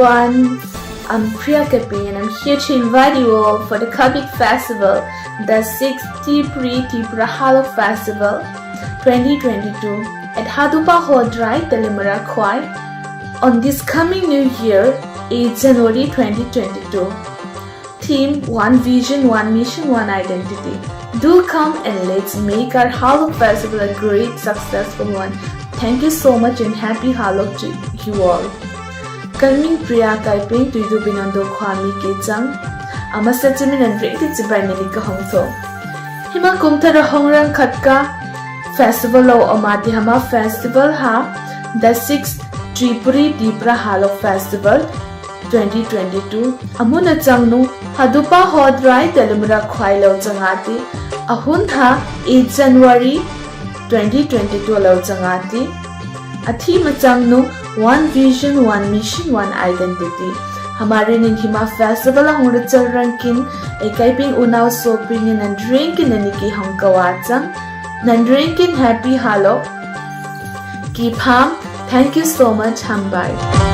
everyone, I'm Priya Kapi and I'm here to invite you all for the coming festival, the 6th Tripuri Halok Festival 2022 at Hadupa Hodrai, Teliamura, Khowai on this coming new year, 8 January 2022. Theme: One Vision, One Mission, One Identity. Do come and let's make our Halok Festival a great successful one. Thank you so much and happy Halok to you all. Kalming Priya Kaiping to you binando kwami kejang. Ama sechimin and ready to buy nilika hongto. Hima kumtara hongrang katka festival o amati hama festival ha the 6th Tripuri Halok Festival 2022. Amuna changnu Hadupa Hodrai Teliamura Khowai lo changati. Ahun ha 8 January 2022 lo changati. Athi machangnu One Vision, One Mission, One Identity. हमारे निहिमा festival होंगे चल रंकिन एकाइपिंग उनाव shopping न ड्रिंकिन निकी हंकवाचंग न ड्रिंकिन happy हालो keep हम. Thank you so much. Bye.